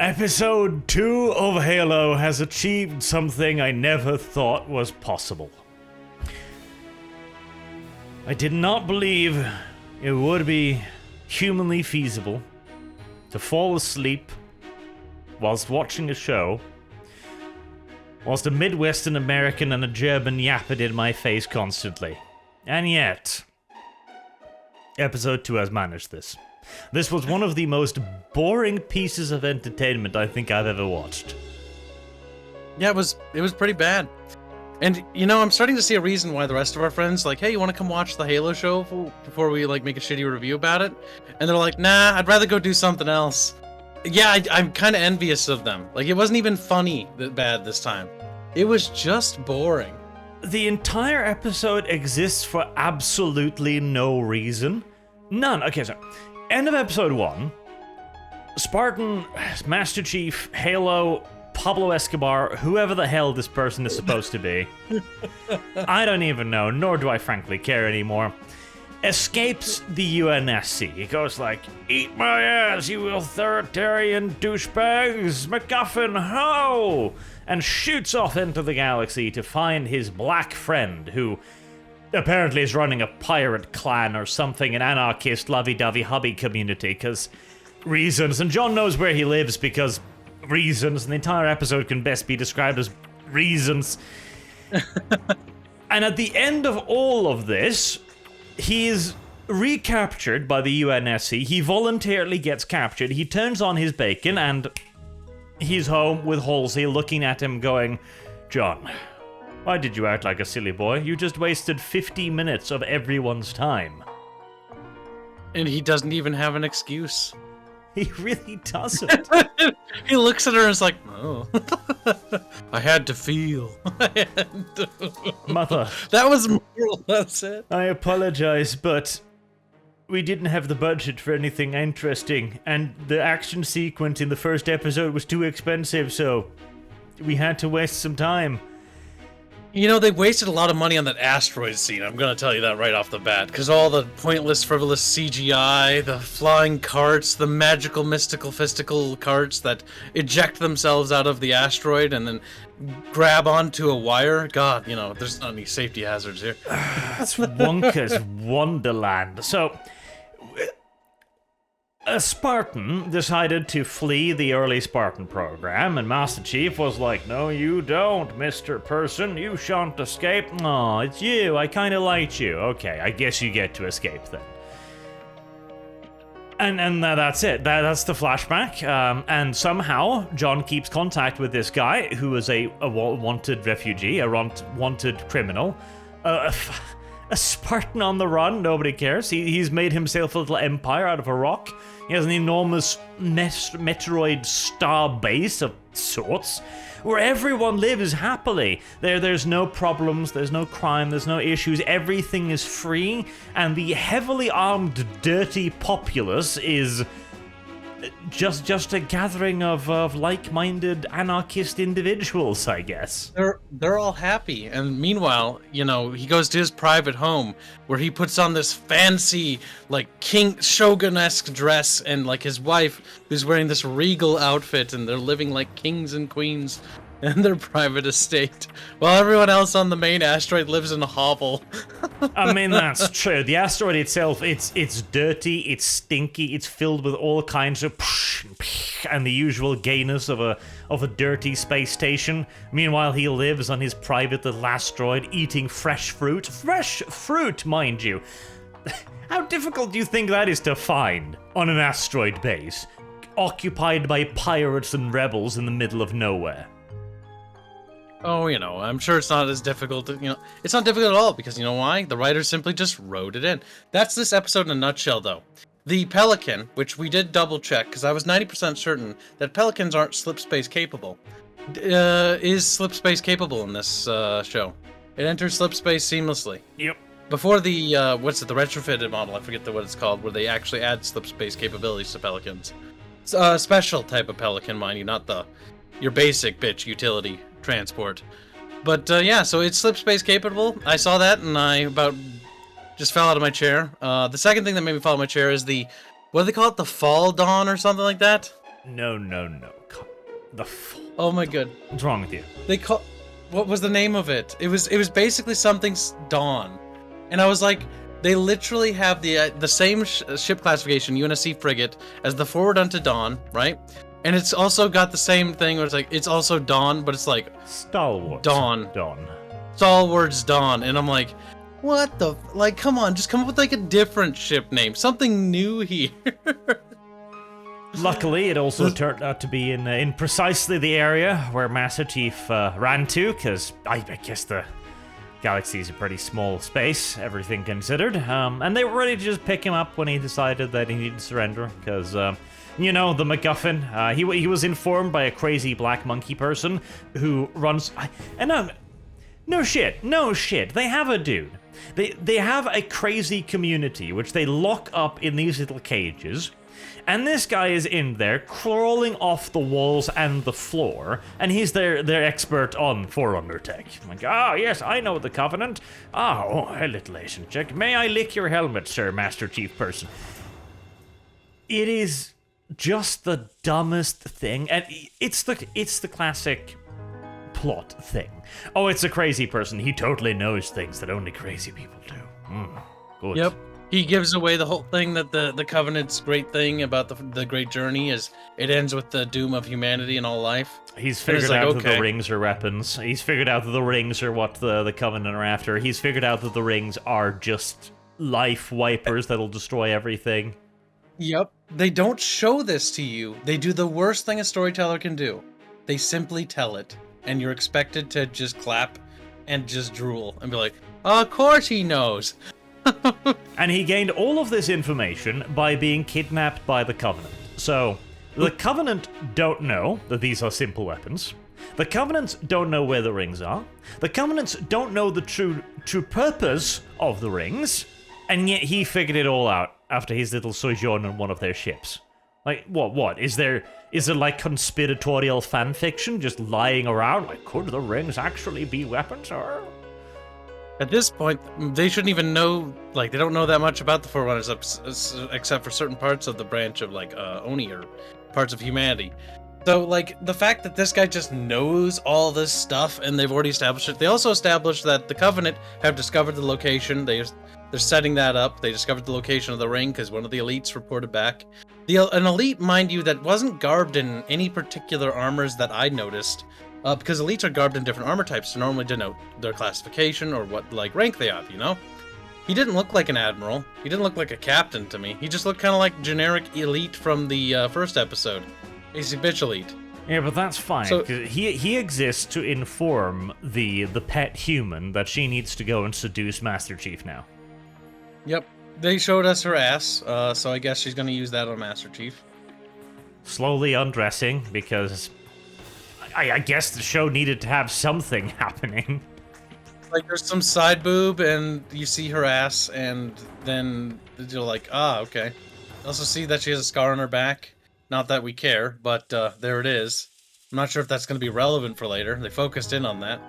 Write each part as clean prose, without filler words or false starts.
Episode 2 of Halo has achieved something I never thought was possible. I did not believe it would be humanly feasible to fall asleep whilst watching a show, whilst a Midwestern American and a German yapped in my face constantly. And yet, Episode 2 has managed this. This was one of the most boring pieces of entertainment I think I've ever watched. Yeah, it was pretty bad. And, you know, I'm starting to see a reason why the rest of our friends, like, hey, you want to come watch the Halo show before we, like, make a shitty review about it? And they're like, nah, I'd rather go do something else. Yeah, I'm kind of envious of them. Like, it wasn't even funny that bad this time. It was just boring. The entire episode exists for absolutely no reason. None. Okay, so, end of episode 1. Spartan, Master Chief, Halo, Pablo Escobar, whoever the hell this person is supposed to be. I don't even know, nor do I frankly care anymore. Escapes the UNSC. He goes like, eat my ass, you authoritarian douchebags, MacGuffin, ho! And shoots off into the galaxy to find his black friend, who apparently is running a pirate clan or something, an anarchist lovey-dovey hubby community, because reasons. And John knows where he lives because reasons, and the entire episode can best be described as reasons. And at the end of all of this, he is recaptured by the UNSC. He voluntarily gets captured. He turns on his bacon, and he's home with Halsey looking at him going, John, why did you act like a silly boy? You just wasted 50 minutes of everyone's time. And he doesn't even have an excuse. He really doesn't. He looks at her and is like, oh. I had to feel. Mother. That was more or less it. I apologize, but we didn't have the budget for anything interesting, and the action sequence in the first episode was too expensive, so we had to waste some time. You know, they wasted a lot of money on that asteroid scene, I'm gonna tell you that right off the bat. Because all the pointless, frivolous CGI, the flying carts, the magical, mystical, fistical carts that eject themselves out of the asteroid and then grab onto a wire. God, you know, there's not any safety hazards here. That's Wonka's Wonderland. So, a Spartan decided to flee the early Spartan program, and Master Chief was like, no, you don't, Mr. Person. You shan't escape. Aw, it's you. I kind of liked you. Okay, I guess you get to escape then. And that's it. That's the flashback. And somehow, John keeps contact with this guy who is a wanted refugee, a wanted criminal. A Spartan on the run, nobody cares. He's made himself a little empire out of a rock. He has an enormous Metroid star base of sorts, where everyone lives happily. There's no problems, there's no crime, there's no issues, everything is free, and the heavily armed, dirty populace is just a gathering of like-minded anarchist individuals, I guess. They're all happy, and meanwhile, you know, he goes to his private home where he puts on this fancy, like, king shogun-esque dress, and like his wife who's wearing this regal outfit, and they're living like kings and queens in their private estate, while everyone else on the main asteroid lives in a hovel. I mean, that's true. The asteroid itself, it's dirty, it's stinky, it's filled with all kinds of and the usual gayness of a dirty space station. Meanwhile, he lives on his private little asteroid, eating fresh fruit. Fresh fruit, mind you. How difficult do you think that is to find on an asteroid base, occupied by pirates and rebels in the middle of nowhere? Oh, you know, I'm sure it's not as difficult, it's not difficult at all, because you know why? The writers simply just wrote it in. That's this episode in a nutshell, though. The Pelican, which we did double-check, because I was 90% certain that Pelicans aren't slip-space capable, is slip-space capable in this show. It enters slip-space seamlessly. Yep. Before the, the retrofitted model, I forget what it's called, where they actually add slip-space capabilities to Pelicans. It's a special type of Pelican, mind you, not your basic bitch utility transport. But yeah, so it's slip space capable. I saw that and I about just fell out of my chair. The second thing that made me fall out of my chair is what do they call it? The Fall Dawn or something like that? No. Oh my god. What's wrong with you? They call. What was the name of it? It was basically something Dawn, and I was like, they literally have the same ship classification, UNSC frigate, as the Forward Unto Dawn, right? And it's also got the same thing where it's like it's also Dawn, but it's like Stalwart. Dawn. Stalwart's Dawn, and I'm like, what the like? Come on, just come up with like a different ship name, something new here. Luckily, it also turned out to be in precisely the area where Master Chief ran to, because I guess the galaxy's a pretty small space, everything considered. And they were ready to just pick him up when he decided that he needed to surrender, because, you know, the MacGuffin, he was informed by a crazy black monkey person who runs... No shit, they have a dude. They have a crazy community, which they lock up in these little cages. And this guy is in there, crawling off the walls and the floor, and he's their expert on Forerunner tech. I'm like, yes, I know the Covenant. A little Asian chick. May I lick your helmet, sir, Master Chief person? It is just the dumbest thing, and it's the classic plot thing. Oh, it's a crazy person. He totally knows things that only crazy people do. Good. Yep. He gives away the whole thing that the Covenant's great thing about the great journey is it ends with the doom of humanity and all life. He's figured out that the rings are weapons. He's figured out that the rings are what the Covenant are after. He's figured out that the rings are just life wipers that'll destroy everything. Yep. They don't show this to you. They do the worst thing a storyteller can do. They simply tell it, and you're expected to just clap and just drool and be like, of course he knows. And he gained all of this information by being kidnapped by the Covenant. So, the Covenant don't know that these are simple weapons. The Covenants don't know where the rings are. The Covenants don't know the true purpose of the rings. And yet he figured it all out after his little sojourn on one of their ships. Like, what? Is there like conspiratorial fan fiction just lying around? Like, could the rings actually be weapons, or... At this point, they shouldn't even know, like, they don't know that much about the Forerunners except for certain parts of the branch of, like, Oni or parts of humanity. So, like, the fact that this guy just knows all this stuff and they've already established it. They also established that the Covenant have discovered the location. They're setting that up. They discovered the location of the ring because one of the elites reported back. An elite, mind you, that wasn't garbed in any particular armors that I noticed. Because elites are garbed in different armor types to normally denote their classification or what like rank they have, you know? He didn't look like an admiral. He didn't look like a captain to me. He just looked kind of like generic elite from the first episode. Basic bitch elite. Yeah, but that's fine, because he exists to inform the pet human that she needs to go and seduce Master Chief now. Yep. They showed us her ass, so I guess she's going to use that on Master Chief. Slowly undressing, because... I guess the show needed to have something happening. Like, there's some side boob, and you see her ass, and then you're like, okay. Also see that she has a scar on her back. Not that we care, but there it is. I'm not sure if that's going to be relevant for later. They focused in on that.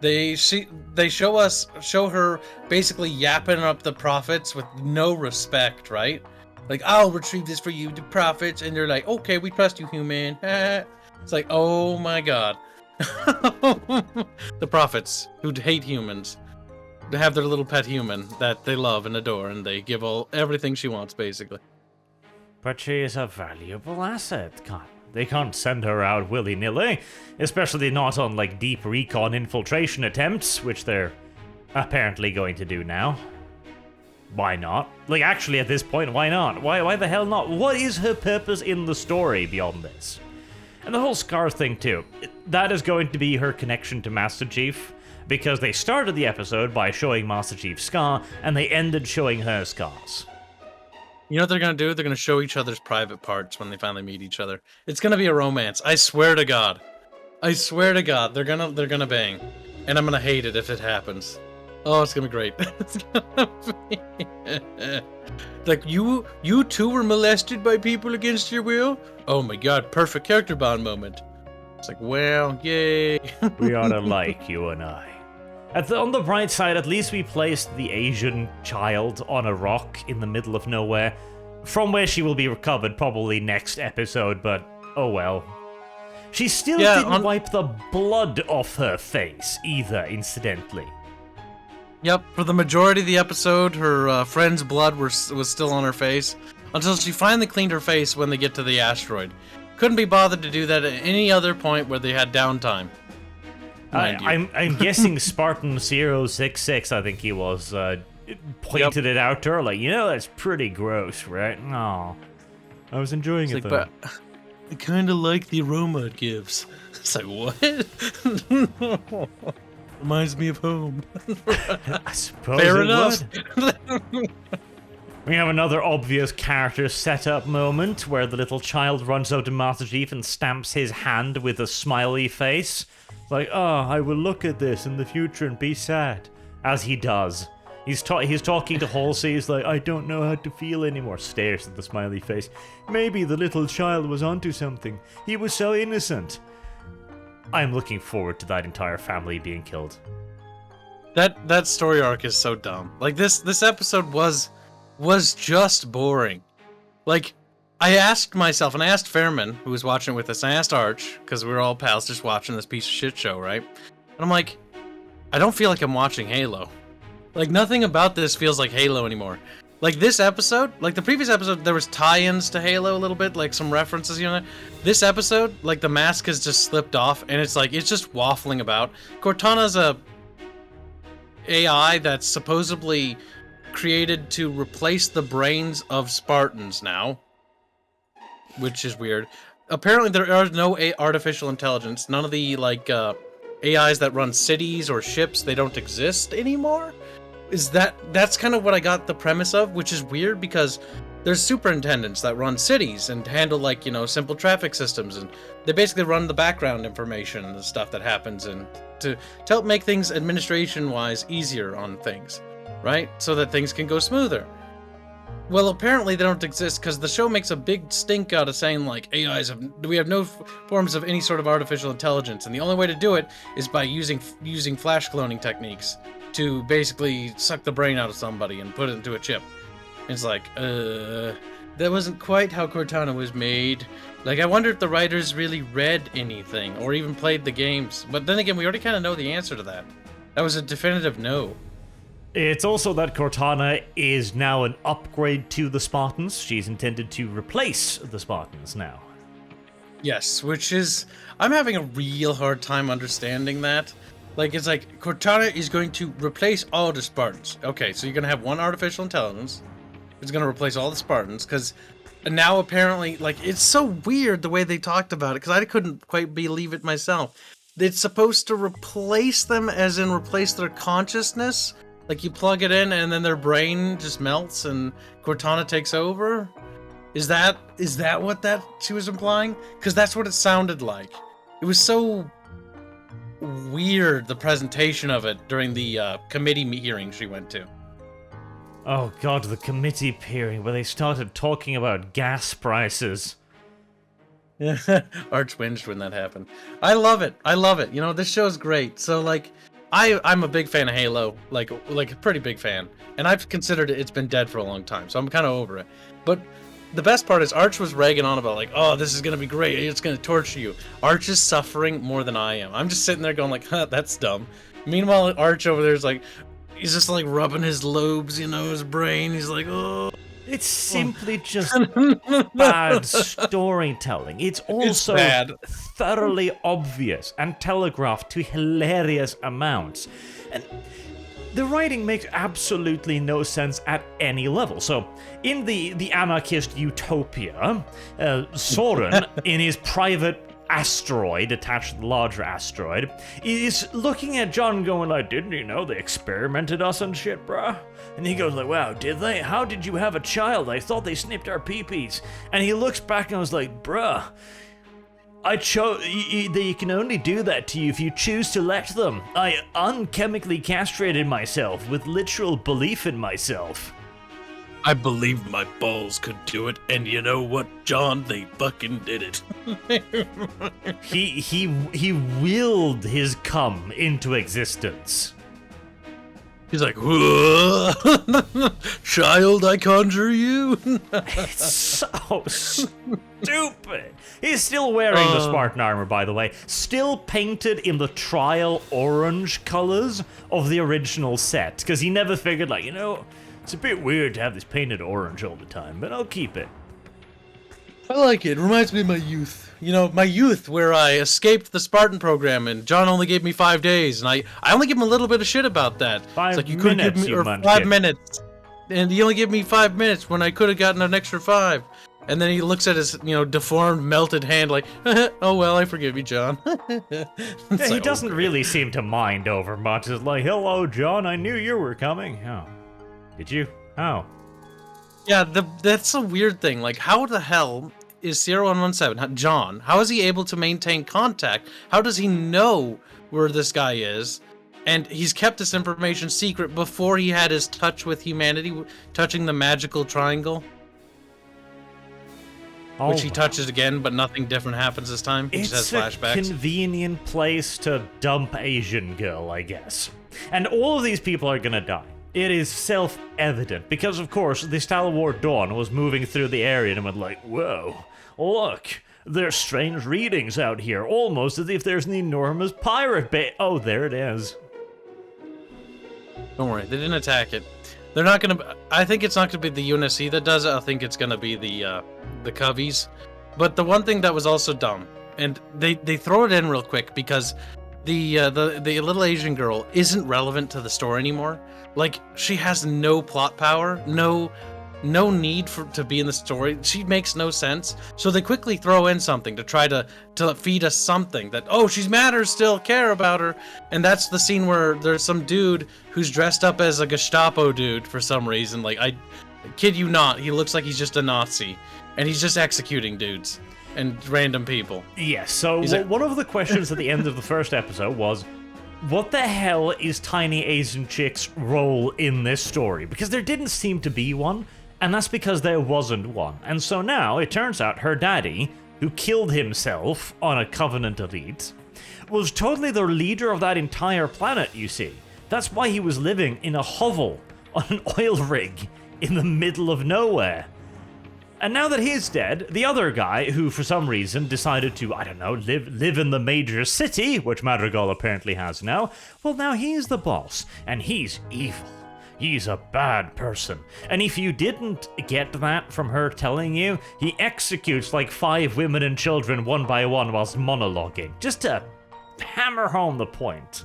They show her basically yapping up the prophets with no respect, right? Like, I'll retrieve this for you, the prophets, and they're like, okay, we trust you, human. It's like, oh my god. The prophets who hate humans. They have their little pet human that they love and adore, and they give everything she wants, basically. But she is a valuable asset. They can't send her out willy-nilly, especially not on, like, deep recon infiltration attempts, which they're apparently going to do now. Why not? Like, actually, at this point, why not? Why the hell not? What is her purpose in the story beyond this? And the whole scar thing, too. That is going to be her connection to Master Chief, because they started the episode by showing Master Chief's scar, and they ended showing her scars. You know what they're going to do? They're going to show each other's private parts when they finally meet each other. It's going to be a romance. I swear to God. I swear to God. They're gonna bang. And I'm going to hate it if it happens. Oh, it's going to be great. It's going to be... Like, you too were molested by people against your will? Oh my god, perfect character bond moment. It's like, well, yay. We are alike, you and I. On the bright side, at least we placed the Asian child on a rock in the middle of nowhere, from where she will be recovered probably next episode, but oh well. She still Yeah, didn't wipe the blood off her face either, incidentally. Yep, for the majority of the episode, her friend's blood was still on her face, until she finally cleaned her face when they get to the asteroid. Couldn't be bothered to do that at any other point where they had downtime. I'm guessing Spartan 066, I think he was, pointed it out to her, like, that's pretty gross, right? Aw. I was enjoying it, though. But I kind of like the aroma it gives. It's like, what? Reminds me of home. I suppose Fair it enough. would. We have another obvious character setup moment where the little child runs up to Master Chief and stamps his hand with a smiley face. Like, I will look at this in the future and be sad. As he does. He's talking to Halsey. He's like, I don't know how to feel anymore. Stares at the smiley face. Maybe the little child was onto something. He was so innocent. I'm looking forward to that entire family being killed. That story arc is so dumb. Like this episode was just boring. Like, I asked myself, and I asked Fairman, who was watching it with us, and I asked Arch, because we were all pals just watching this piece of shit show, right? And I'm like, I don't feel like I'm watching Halo. Like, nothing about this feels like Halo anymore. Like, this episode, like the previous episode, there was tie-ins to Halo a little bit, like some references, This episode, like, the mask has just slipped off, and it's like, it's just waffling about. Cortana's a AI that's supposedly created to replace the brains of Spartans now, which is weird. Apparently, there are no artificial intelligence. None of the, like, AIs that run cities or ships, they don't exist anymore. That's kind of what I got the premise of, which is weird because there's superintendents that run cities and handle, like, simple traffic systems, and they basically run the background information and the stuff that happens, and to help make things administration-wise easier on things, right? So that things can go smoother. Well, apparently they don't exist because the show makes a big stink out of saying, like, we have no forms of any sort of artificial intelligence, and the only way to do it is by using flash cloning techniques to basically suck the brain out of somebody and put it into a chip. It's like, that wasn't quite how Cortana was made. Like, I wonder if the writers really read anything or even played the games. But then again, we already kind of know the answer to that. That was a definitive no. It's also that Cortana is now an upgrade to the Spartans. She's intended to replace the Spartans now. Yes, which is... I'm having a real hard time understanding that. Like, it's like, Cortana is going to replace all the Spartans. Okay, so you're going to have one artificial intelligence. It's going to replace all the Spartans, because now apparently, like, it's so weird the way they talked about it, because I couldn't quite believe it myself. It's supposed to replace them, as in replace their consciousness. Like, you plug it in, and then their brain just melts, and Cortana takes over? Is that what she was implying? Because that's what it sounded like. It was so weird, the presentation of it during the committee hearing she went to. Oh god, the committee hearing where they started talking about gas prices. Arch whinged when that happened. I love it. This show's great. So, like, I'm a big fan of Halo, like a pretty big fan, and I've considered it's been dead for a long time, so I'm kind of over it. But the best part is Arch was ragging on about, like, oh, this is gonna be great, it's gonna torture you. Arch is suffering more than I am. I'm just sitting there going, like, huh, that's dumb. Meanwhile, Arch over there is like, he's just like rubbing his lobes, his brain. He's like, oh. It's simply just bad storytelling. It's also thoroughly obvious and telegraphed to hilarious amounts. And the writing makes absolutely no sense at any level. So, in the anarchist utopia, Soren, in his private asteroid attached to the larger asteroid, is looking at John going like, didn't you know they experimented us and shit, bruh? And he goes like, wow, did they? How did you have a child? I thought they snipped our pee-pees. And he looks back and was like, bruh, they can only do that to you if you choose to let them. I unchemically castrated myself with literal belief in myself. I believed my balls could do it, and you know what, John? They fucking did it. He willed his cum into existence. He's like, "Whoa, child, I conjure you." It's so stupid. He's still wearing the Spartan armor, by the way. Still painted in the trial orange colors of the original set. Because he never figured, like, it's a bit weird to have this painted orange all the time, but I'll keep it. I like it. It reminds me of my youth. My youth, where I escaped the Spartan program, and John only gave me 5 days, and I only give him a little bit of shit about that. 5 it's like, you couldn't give minutes, me, you or munchkin. 5 minutes, and he only gave me 5 minutes when I could have gotten an extra 5. And then he looks at his, deformed, melted hand, like, oh well, I forgive you, John. He doesn't really seem to mind over much. It's like, hello, John, I knew you were coming. Oh, did you? Oh. Yeah, that's a weird thing. Like, how the hell is 0117, John, how is he able to maintain contact? How does he know where this guy is? And he's kept this information secret before he had his touch with humanity, touching the magical triangle. Which he touches again, but nothing different happens this time. He just has flashbacks. It's a convenient place to dump Asian girl, I guess. And all of these people are gonna die. It is self-evident, because of course, the Stalwart Dawn was moving through the area and went like, whoa, look, there's strange readings out here, almost as if there's an enormous pirate bay. Oh, there it is. Don't worry, they didn't attack it. They're not gonna, I think it's not gonna be the UNSC that does it, I think it's gonna be the Coveys. But the one thing that was also dumb, and they throw it in real quick because the little Asian girl isn't relevant to the story anymore. Like, she has no plot power, no need to be in the story. She makes no sense. So they quickly throw in something to try to feed us something that, oh, she's matters still, care about her. And that's the scene where there's some dude who's dressed up as a Gestapo dude for some reason. Like, I kid you not, he looks like he's just a Nazi. And he's just executing dudes and random people. Yes, so one of the questions at the end of the first episode was, what the hell is Tiny Asian Chick's role in this story? Because there didn't seem to be one, and that's because there wasn't one. And so now, it turns out her daddy, who killed himself on a Covenant elite, was totally the leader of that entire planet, you see. That's why he was living in a hovel on an oil rig in the middle of nowhere. And now that he's dead, the other guy, who for some reason decided to, I don't know, live in the major city, which Madrigal apparently has now, well, now he's the boss, and he's evil. He's a bad person. And if you didn't get that from her telling you, he executes like 5 women and children one by one whilst monologuing, just to hammer home the point.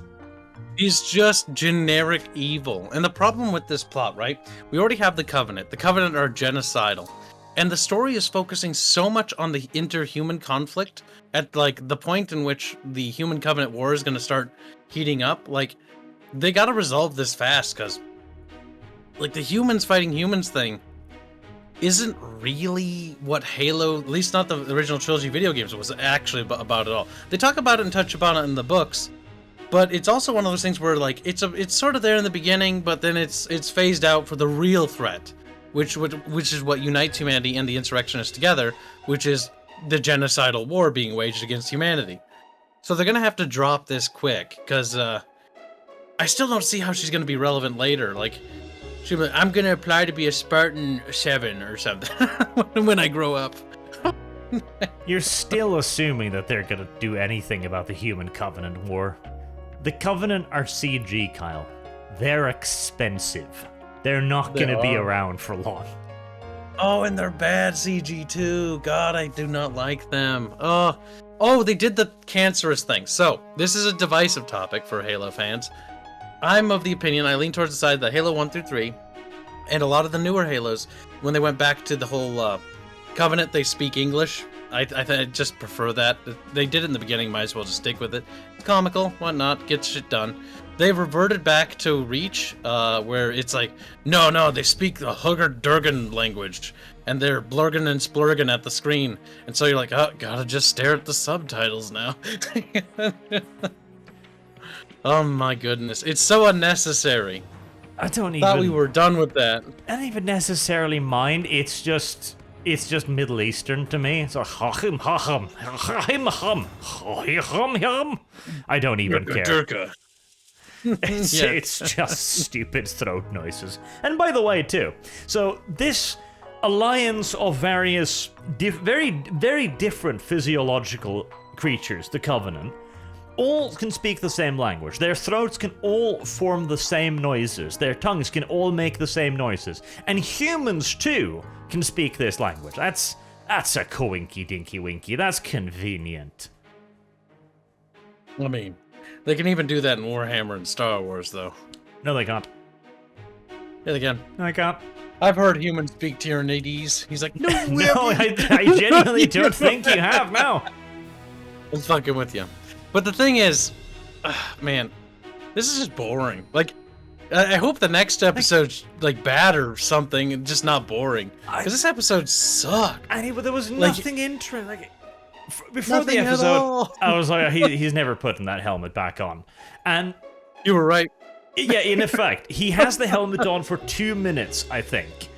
He's just generic evil. And the problem with this plot, right? We already have the Covenant. The Covenant are genocidal. And the story is focusing so much on the interhuman conflict at, like, the point in which the Human Covenant War is going to start heating up. Like, they got to resolve this fast, because, like, the humans fighting humans thing isn't really what Halo, at least not the original trilogy video games, was actually about at all. They talk about it and touch upon it in the books, but it's also one of those things where, like, it's sort of there in the beginning, but then it's phased out for the real threat. Which is what unites humanity and the insurrectionists together, which is the genocidal war being waged against humanity. So they're gonna have to drop this quick, because I still don't see how she's gonna be relevant later. Like, she'll be like, I'm gonna apply to be a Spartan 7 or something when I grow up. You're still assuming that they're gonna do anything about the Human Covenant War. The Covenant are CG, Kyle. They're expensive. They're not going to be around for long. Oh, and they're bad CG too. God, I do not like them. Oh, they did the cancerous thing. So, this is a divisive topic for Halo fans. I'm of the opinion, I lean towards the side that Halo 1 through 3, and a lot of the newer Halos, when they went back to the whole Covenant, they speak English. I just prefer that. They did it in the beginning, might as well just stick with it. It's comical, whatnot, get shit done. They reverted back to Reach, where it's like, no, they speak the Hugger-Durgan language, and they're blurging and splurging at the screen. And so you're like, oh, gotta just stare at the subtitles now. Oh my goodness, it's so unnecessary. I thought we were done with that. I don't even necessarily mind, it's just Middle Eastern to me. So I don't even care. It's just stupid throat noises. And by the way, too, so this alliance of various, very different physiological creatures, the Covenant, all can speak the same language. Their throats can all form the same noises. Their tongues can all make the same noises. And humans, too, can speak this language. That's a coinky dinky winky. That's convenient. I mean, they can even do that in Warhammer and Star Wars, though. No, they can't. Yeah, they can. No, they can't. I've heard humans speak Tyranides. He's like, no, No, I genuinely don't think you have, no. I'm fucking with you. But the thing is, man, this is just boring. Like, I hope the next episode's like bad or something, and just not boring. Because this episode sucked. There was nothing interesting. Like, before Nothing the at episode, all. I was like, he's never putting that helmet back on. And You were right. yeah, in effect, he has the helmet on for 2 minutes, I think,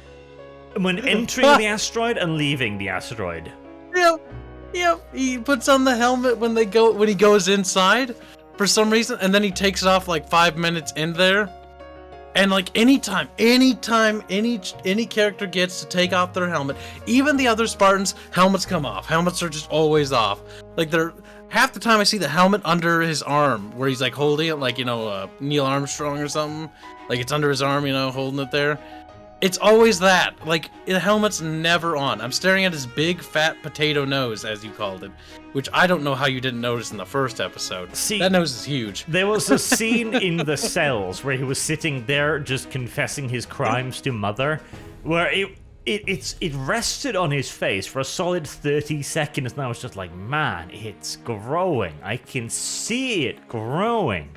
when entering the asteroid and leaving the asteroid. Yep. He puts on the helmet when he goes inside for some reason, and then he takes it off like 5 minutes in there. And like anytime any character gets to take off their helmet, even the other Spartans, helmets come off. Helmets are just always off. Like they're half the time I see the helmet under his arm, where he's like holding it, like Neil Armstrong or something. Like it's under his arm, holding it there. It's always that. Like, the helmet's never on. I'm staring at his big, fat potato nose, as you called it, which I don't know how you didn't notice in the first episode. See, that nose is huge. There was a scene in the cells where he was sitting there just confessing his crimes to Mother, where it rested on his face for a solid 30 seconds, and I was just like, man, it's growing. I can see it growing.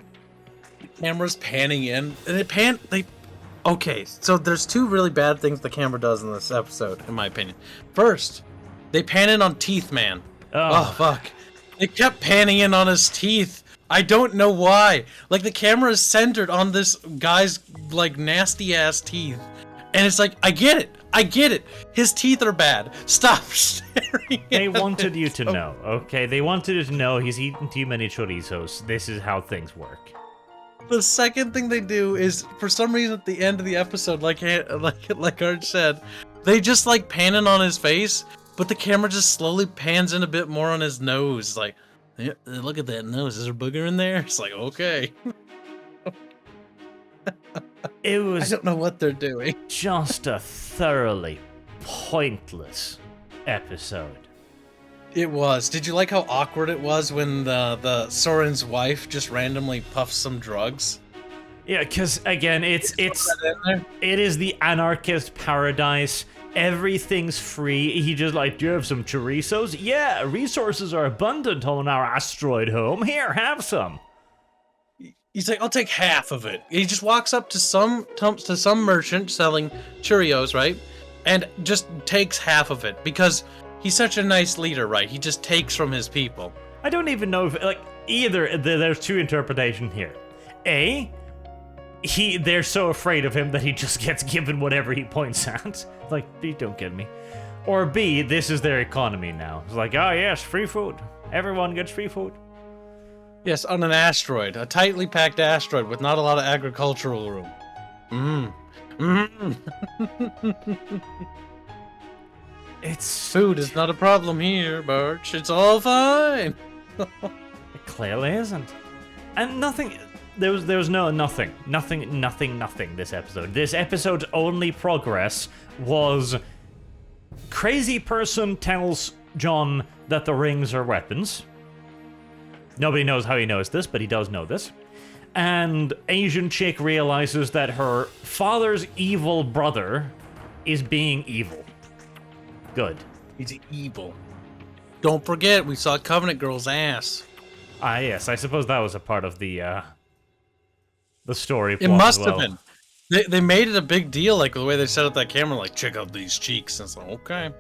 The camera's panning in, and okay, so there's two really bad things the camera does in this episode, in my opinion. First, they pan in on Teeth Man. Oh, fuck. They kept panning in on his teeth. I don't know why. Like, the camera is centered on this guy's, like, nasty-ass teeth. And it's like, I get it. His teeth are bad. Stop staring They at wanted it. you to know, okay? They wanted you to know he's eaten too many chorizos. This is how things work. The second thing they do is, for some reason, at the end of the episode, like Arch said, they just like pan in on his face, but the camera just slowly pans in a bit more on his nose. Like, yeah, look at that nose. Is there a booger in there? It's like, okay. It was I don't know what they're doing. just a thoroughly pointless episode. It was. Did you like how awkward it was when the Soren's wife just randomly puffs some drugs? Yeah, because again, it is the anarchist paradise. Everything's free. He just like, do you have some chorizos? Yeah, resources are abundant on our asteroid home. Here, have some. He's like, I'll take half of it. He just walks up to some merchant selling Cheerios, right? And just takes half of it because he's such a nice leader, right? He just takes from his people. I don't even know if, like, either there's two interpretations here. A, they're so afraid of him that he just gets given whatever he points at. Like, you don't get me. Or B, this is their economy now. It's like, oh yes, free food. Everyone gets free food. Yes, on an asteroid. A tightly packed asteroid with not a lot of agricultural room. It's... Food is not a problem here, Birch. It's all fine. It clearly isn't. And nothing... There was nothing this episode. This episode's only progress was... Crazy person tells John that the rings are weapons. Nobody knows how he knows this, but he does know this. And Asian chick realizes that her father's evil brother is being evil. Good. He's evil. Don't forget, we saw Covenant Girl's ass. Ah, yes, I suppose that was a part of the story plot It must as well. have been. They made it a big deal, like the way they set up that camera, like, check out these cheeks. And it's like, okay.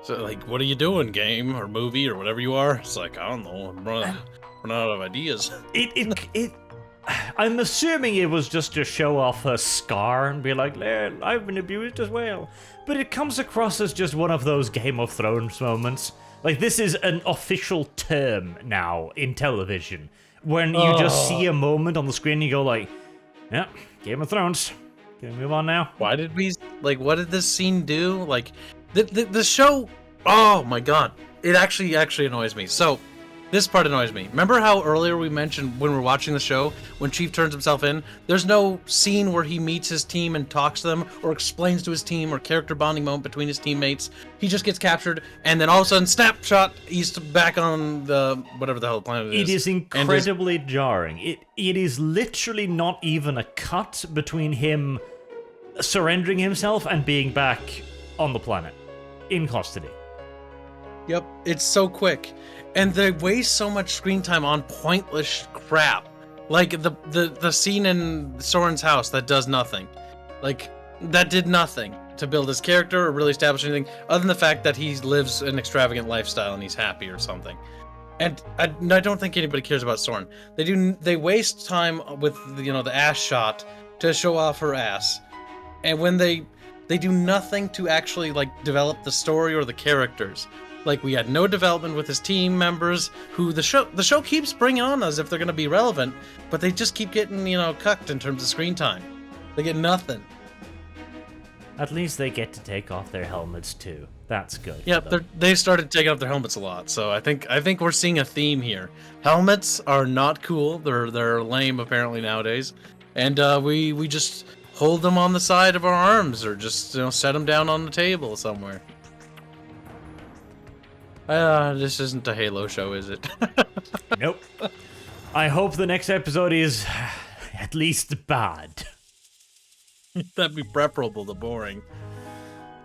So, like, what are you doing, game or movie or whatever you are? It's like, I don't know. I'm running out of ideas. I'm assuming it was just to show off her scar and be like, I've been abused as well. But it comes across as just one of those Game of Thrones moments Like, this is an official term now in television. When you just see a moment on the screen and you go like, yeah, Game of Thrones. Can we move on now? Why did we, like, what did this scene do? Like, the show, oh my god. It actually annoys me. So, this part annoys me. Remember how earlier we mentioned when we're watching the show, when Chief turns himself in, there's no scene where he meets his team and talks to them, or explains to his team, or character bonding moment between his teammates. He just gets captured, and then all of a sudden, snapshot, he's back on the, whatever the hell planet it is. It is incredibly jarring. It is literally not even a cut between him surrendering himself and being back on the planet, in custody. Yep, it's so quick. And they waste so much screen time on pointless crap. Like the scene in Soren's house that does nothing. Like, that did nothing to build his character or really establish anything, other than the fact that he lives an extravagant lifestyle and he's happy or something. And I don't think anybody cares about Soren. They waste time with, you know, the ass shot to show off her ass. And when they do nothing to actually, like, develop the story or the characters. Like, we had no development with his team members, who the show keeps bringing on as if they're going to be relevant, but they just keep getting, you know, cucked in terms of screen time. They get nothing. At least they get to take off their helmets too. That's good. Yeah, they started taking off their helmets a lot, so I think we're seeing a theme here. Helmets are not cool. They're lame apparently nowadays, and we just hold them on the side of our arms, or just, you know, set them down on the table somewhere. This isn't a Halo show, is it? Nope. I hope the next episode is at least bad. That'd be preferable to boring.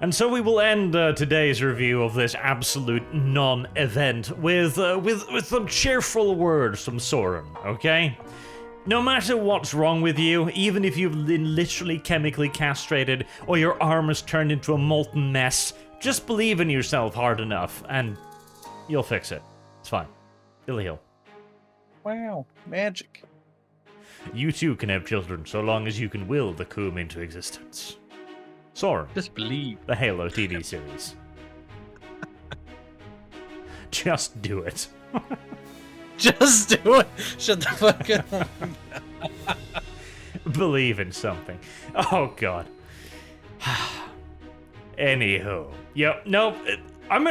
And so we will end today's review of this absolute non-event with some cheerful words from Soren, okay? No matter what's wrong with you, even if you've been literally chemically castrated or your arm is turned into a molten mess, just believe in yourself hard enough and you'll fix it. It's fine. It'll heal. Wow, magic. You too can have children so long as you can will the cum into existence. Soren. Just believe. The Halo TV series. Just do it. Just do it. Shut the fuck up. Believe in something. Oh god. Anywho. Yep. Nope. I'm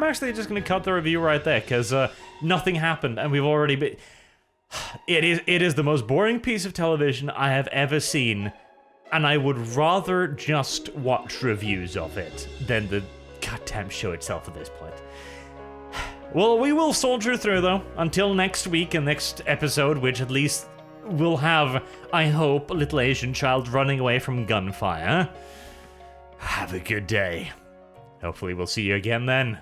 actually just gonna cut the review right there because nothing happened and we've already been. It is the most boring piece of television I have ever seen, and I would rather just watch reviews of it than the goddamn show itself at this point. Well, we will soldier through though until next week and next episode, which at least will have, I hope, a little Asian child running away from gunfire. Have a good day. Hopefully we'll see you again then.